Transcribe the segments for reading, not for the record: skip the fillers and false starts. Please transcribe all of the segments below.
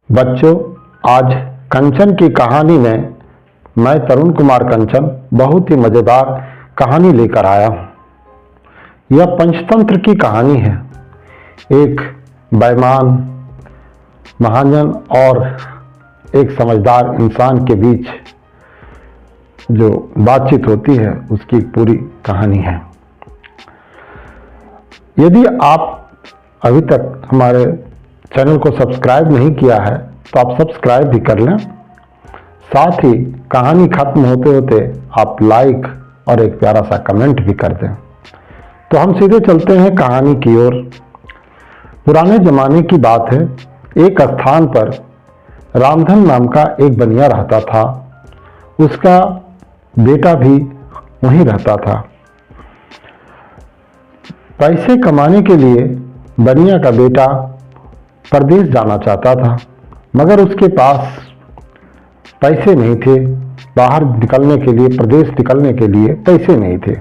बच्चों, आज कंचन की कहानी में मैं तरुण कुमार कंचन बहुत ही मज़ेदार कहानी लेकर आया हूँ। यह पंचतंत्र की कहानी है। एक बेईमान महाजन और एक समझदार इंसान के बीच जो बातचीत होती है उसकी पूरी कहानी है। यदि आप अभी तक हमारे चैनल को सब्सक्राइब नहीं किया है तो आप सब्सक्राइब भी कर लें। साथ ही कहानी खत्म होते होते आप लाइक और एक प्यारा सा कमेंट भी कर दें। तो हम सीधे चलते हैं कहानी की ओर। पुराने जमाने की बात है। एक स्थान पर रामधन नाम का एक बनिया रहता था। उसका बेटा भी वहीं रहता था। पैसे कमाने के लिए बनिया का बेटा परदेश जाना चाहता था, मगर उसके पास पैसे नहीं थे। बाहर निकलने के लिए, प्रदेश निकलने के लिए पैसे नहीं थे।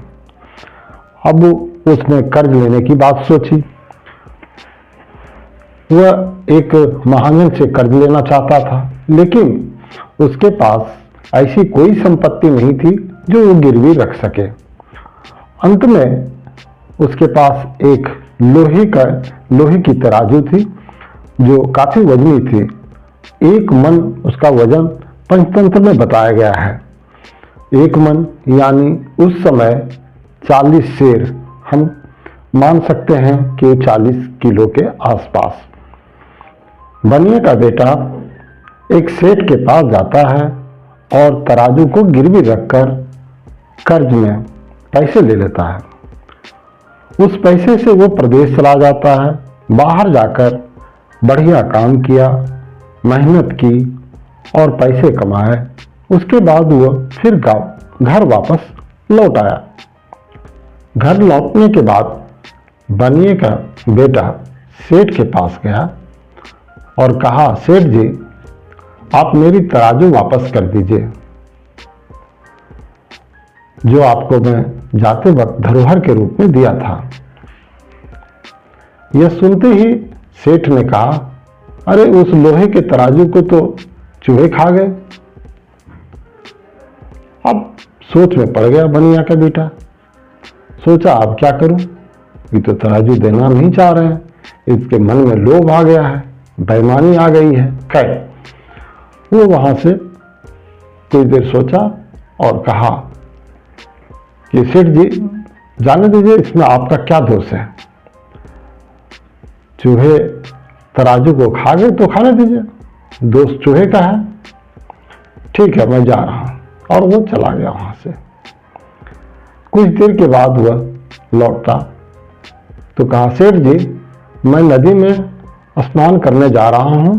अब उसने कर्ज लेने की बात सोची। वह एक महाजन से कर्ज लेना चाहता था, लेकिन उसके पास ऐसी कोई संपत्ति नहीं थी जो वो गिरवी रख सके। अंत में उसके पास एक लोहे की तराजू थी जो काफी वजनी थी। 1 मन उसका वजन पंचतंत्र में बताया गया है। 1 मन यानी उस समय 40 सेर, हम मान सकते हैं कि 40 किलो के आसपास। बनिए का बेटा एक सेठ के पास जाता है और तराजू को गिरवी रखकर कर्ज में पैसे ले लेता है। उस पैसे से वो प्रदेश चला जाता है। बाहर जाकर बढ़िया काम किया, मेहनत की और पैसे कमाए। उसके बाद वो फिर घर वापस लौट आया। घर लौटने के बाद बनिए का बेटा सेठ के पास गया और कहा, सेठ जी, आप मेरी तराजू वापस कर दीजिए, जो आपको मैं जाते वक्त धरोहर के रूप में दिया था। यह सुनते ही सेठ ने कहा, अरे उस लोहे के तराजू को तो चूहे खा गए। अब सोच में पड़ गया बनिया का बेटा। सोचा, अब क्या करूं, ये तो तराजू देना नहीं चाह रहे हैं। इसके मन में लोभ आ गया है, बेईमानी आ गई है। खैर, वो वहां से कुछ देर सोचा और कहा कि सेठ जी, जाने दीजिए, इसमें आपका क्या दोष है। चूहे तराजू को खा गए तो खाने दीजिए, दोष चूहे का है। ठीक है, मैं जा रहा हूं। और वो चला गया वहां से। कुछ देर के बाद वह लौटा तो कहा, सेठ जी, मैं नदी में स्नान करने जा रहा हूं।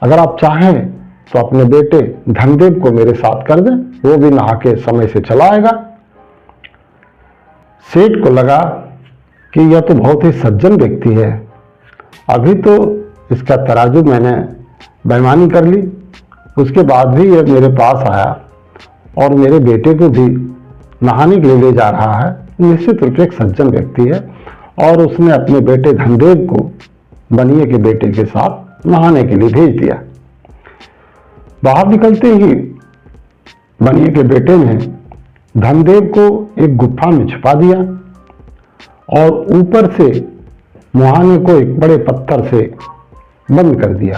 अगर आप चाहें तो अपने बेटे धनदेव को मेरे साथ कर दें, वो भी नहा के समय से चला आएगा। सेठ को लगा कि यह तो बहुत ही सज्जन व्यक्ति है। अभी तो इसका तराजू मैंने बेईमानी कर ली, उसके बाद भी यह मेरे पास आया और मेरे बेटे को भी नहाने के लिए ले जा रहा है। निश्चित रूप से एक सज्जन व्यक्ति है। और उसने अपने बेटे धनदेव को बनिए के बेटे के साथ नहाने के लिए भेज दिया। बाहर निकलते ही बनिए के बेटे ने धनदेव को एक गुफा में छिपा दिया और ऊपर से मुहाने को एक बड़े पत्थर से बंद कर दिया,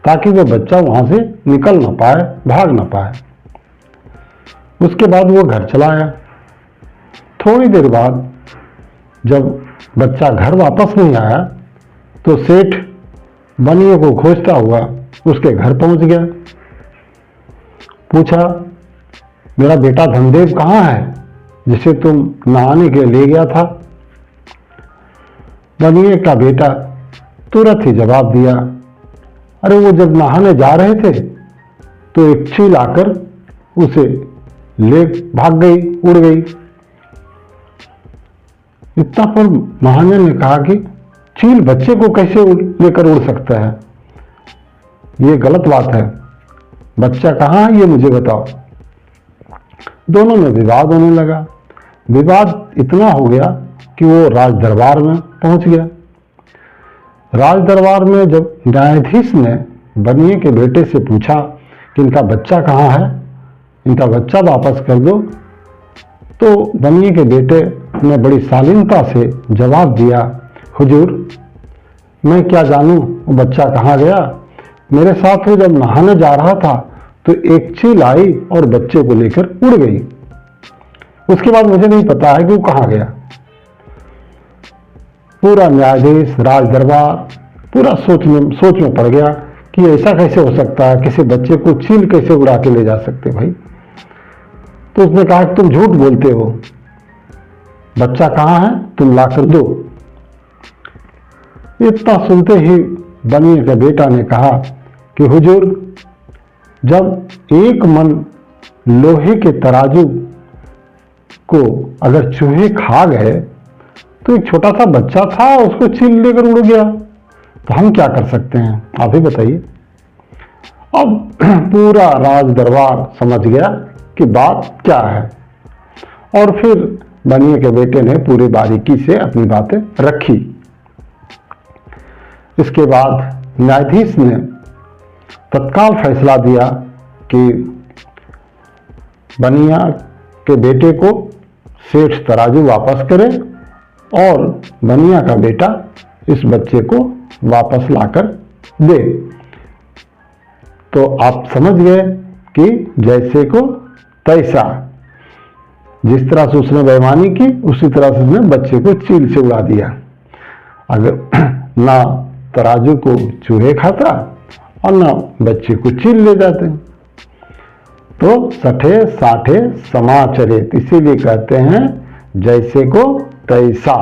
ताकि वह बच्चा वहां से निकल ना पाए, भाग ना पाए। उसके बाद वो घर चला आया। थोड़ी देर बाद जब बच्चा घर वापस नहीं आया तो सेठ बनिए को खोजता हुआ उसके घर पहुंच गया। पूछा, मेरा बेटा धनदेव कहाँ है, जिसे तुम नहाने के लिए ले गया था। बनिए का बेटा तुरंत ही जवाब दिया, अरे वो जब नहाने जा रहे थे तो एक चील आकर उसे ले भाग गई, उड़ गई। इतना पर महाजन ने कहा कि चील बच्चे को कैसे लेकर उड़ सकता है, ये गलत बात है। बच्चा कहाँ है, ये मुझे बताओ। दोनों में विवाद होने लगा। विवाद इतना हो गया कि वो राज दरबार में पहुंच गया। राज दरबार में जब न्यायाधीश ने बनिए के बेटे से पूछा कि इनका बच्चा कहाँ है, इनका बच्चा वापस कर दो। तो बनिए के बेटे ने बड़ी शालीनता से जवाब दिया, हुजूर मैं क्या जानूं वो बच्चा कहाँ गया, मेरे साथ वो जब नहाने जा रहा था तो एक चील आई और बच्चे को लेकर उड़ गई, उसके बाद मुझे नहीं पता है कि वो कहाँ गया। पूरा न्यायाधीश, राज दरबार पूरा सोच में पड़ गया कि ऐसा कैसे हो सकता है, किसी बच्चे को चील कैसे उड़ा के ले जा सकते भाई। तो उसने कहा कि तुम झूठ बोलते हो, बच्चा कहाँ है तुम ला कर दो। इतना सुनते ही बनिए का बेटा ने कहा कि हुजूर जब एक मन लोहे के तराजू को अगर चूहे खा गए तो एक छोटा सा बच्चा था उसको चील लेकर उड़ गया, तो हम क्या कर सकते हैं, आप ही बताइए। अब पूरा राज दरबार समझ गया कि बात क्या है, और फिर बनिए के बेटे ने पूरी बारीकी से अपनी बातें रखी। इसके बाद न्यायाधीश ने तत्काल फैसला दिया कि बनिया के बेटे को सेठ तराजू वापस करे और बनिया का बेटा इस बच्चे को वापस लाकर दे। तो आप समझ गए कि जैसे को तैसा, जिस तरह से उसने बेईमानी की उसी तरह से उसने बच्चे को चील से उड़ा दिया। अगर ना तराजू को चूहे खाता और ना बच्चे को चील ले जाते। तो सठे साठे समाचरित, इसीलिए कहते हैं जैसे को तैसा।